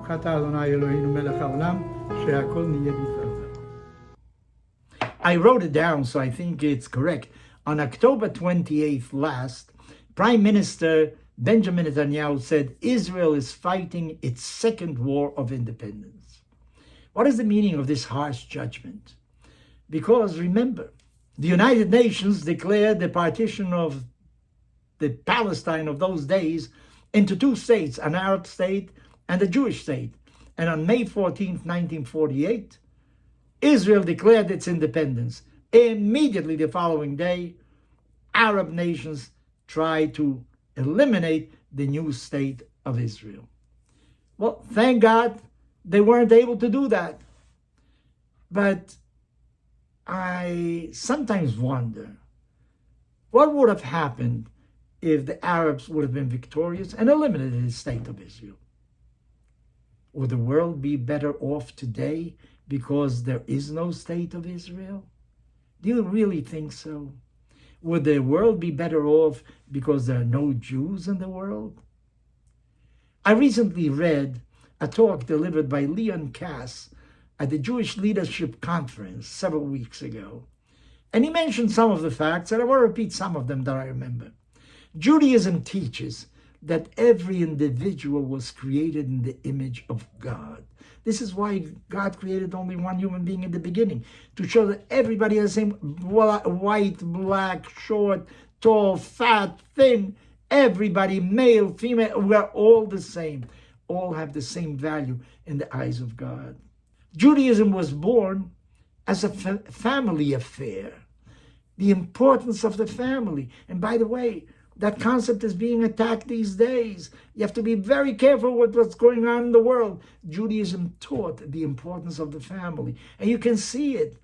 ברוך אתה אדוני אלוהינו מלך העולם, שהכל נהיה בדברו. I wrote it down, so I think it's correct. On October 28th last, Prime Minister Benjamin Netanyahu said Israel is fighting its second war of independence. What is the meaning of this harsh judgment? Because remember, the United Nations declared the partition of the Palestine of those days into two states, an Arab state and a Jewish state. And on May 14th, 1948, Israel declared its independence. Immediately the following day, Arab nations tried to eliminate the new state of Israel. Well, thank God they weren't able to do that. But I sometimes wonder, what would have happened if the Arabs would have been victorious and eliminated the state of Israel? Would the world be better off today because there is no state of Israel? Do you really think so? Would the world be better off because there are no Jews in the world? I recently read a talk delivered by Leon Kass at the Jewish Leadership Conference several weeks ago. And he mentioned some of the facts, and I want to repeat some of them that I remember. Judaism teaches that every individual was created in the image of God. This is why God created only one human being in the beginning, to show that everybody has the same white, black, short, tall, fat, thin, everybody, male, female, we're all the same. All have the same value in the eyes of God. Judaism was born as a family affair, the importance of the family. And by the way, that concept is being attacked these days. You have to be very careful with what's going on in the world. Judaism taught the importance of the family. And you can see it.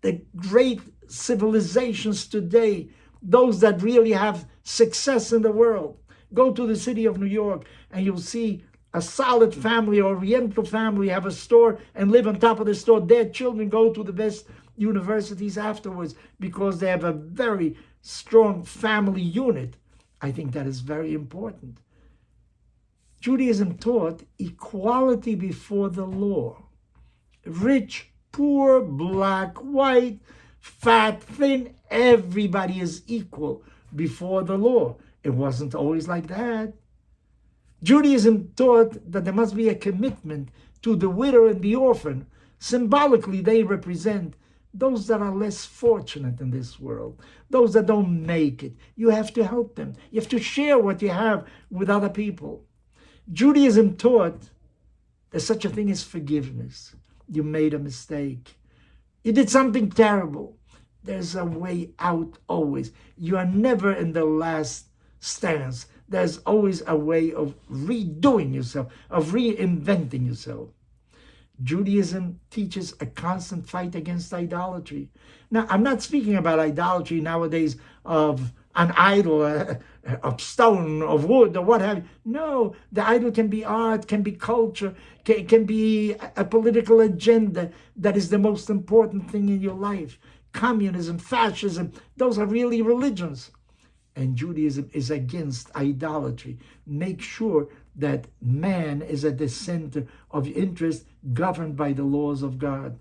The great civilizations today, those that really have success in the world, go to the city of New York and you'll see a solid family, Oriental family, have a store and live on top of the store. Their children go to the best universities afterwards because they have a very strong family unit. I think that is very important. Judaism taught equality before the law. Rich, poor, black, white, fat, thin, everybody is equal before the law. It wasn't always like that. Judaism taught that there must be a commitment to the widow and the orphan. Symbolically, they represent those that are less fortunate in this world, those that don't make it. You have to help them. You have to share what you have with other people. Judaism taught there's such a thing as forgiveness. You made a mistake. You did something terrible. There's a way out always. You are never in the last stance. There's always a way of redoing yourself, of reinventing yourself. Judaism teaches a constant fight against idolatry. Now, I'm not speaking about idolatry nowadays of an idol, of stone, of wood, or what have you. No, the idol can be art, can be culture, can be a political agenda that is the most important thing in your life. Communism, fascism, those are really religions. And Judaism is against idolatry. Make sure that man is at the center of interest, governed by the laws of God.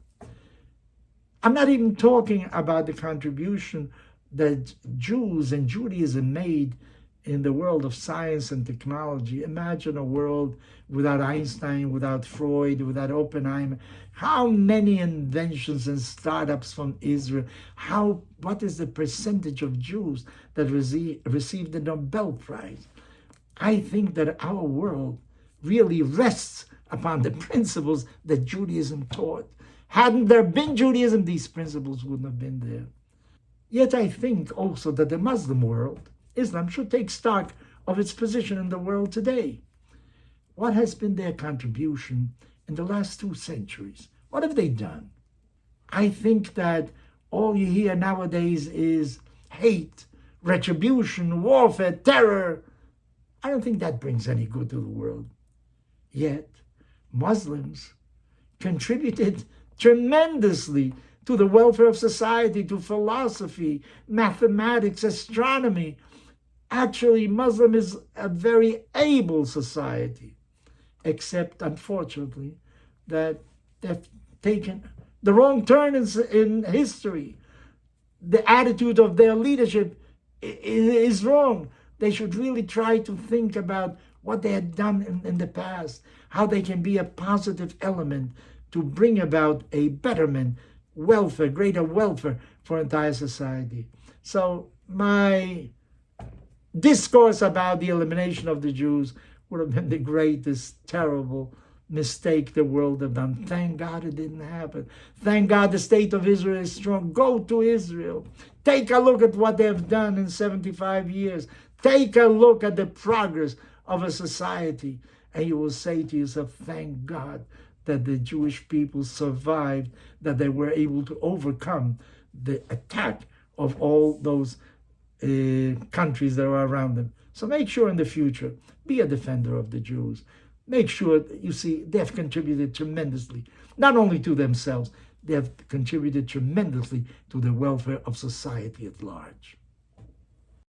I'm not even talking about the contribution that Jews and Judaism made in the world of science and technology. Imagine a world without Einstein, without Freud, without Oppenheimer. How many inventions and startups from Israel? What is the percentage of Jews that received the Nobel Prize? I think that our world really rests upon the principles that Judaism taught. Hadn't there been Judaism, these principles wouldn't have been there. Yet I think also that the Muslim world, Islam, should take stock of its position in the world today. What has been their contribution in the last 2 centuries? What have they done? I think that all you hear nowadays is hate, retribution, warfare, terror. I don't think that brings any good to the world. Yet, Muslims contributed tremendously to the welfare of society, to philosophy, mathematics, astronomy. Actually, Muslim is a very able society. except, unfortunately, that they've taken the wrong turn in history. The attitude of their leadership is wrong. They should really try to think about what they had done in the past, how they can be a positive element to bring about a betterment, welfare, greater welfare for entire society. So my discourse about the elimination of the Jews would have been the greatest terrible mistake the world have done. Thank God it didn't happen. Thank God the state of Israel is strong. Go to Israel. Take a look at what they've done in 75 years. Take a look at the progress of a society, and you will say to yourself, thank God that the Jewish people survived, that they were able to overcome the attack of all those countries that are around them. So make sure in the future, be a defender of the Jews. Make sure, you see, they have contributed tremendously, not only to themselves, they have contributed tremendously to the welfare of society at large.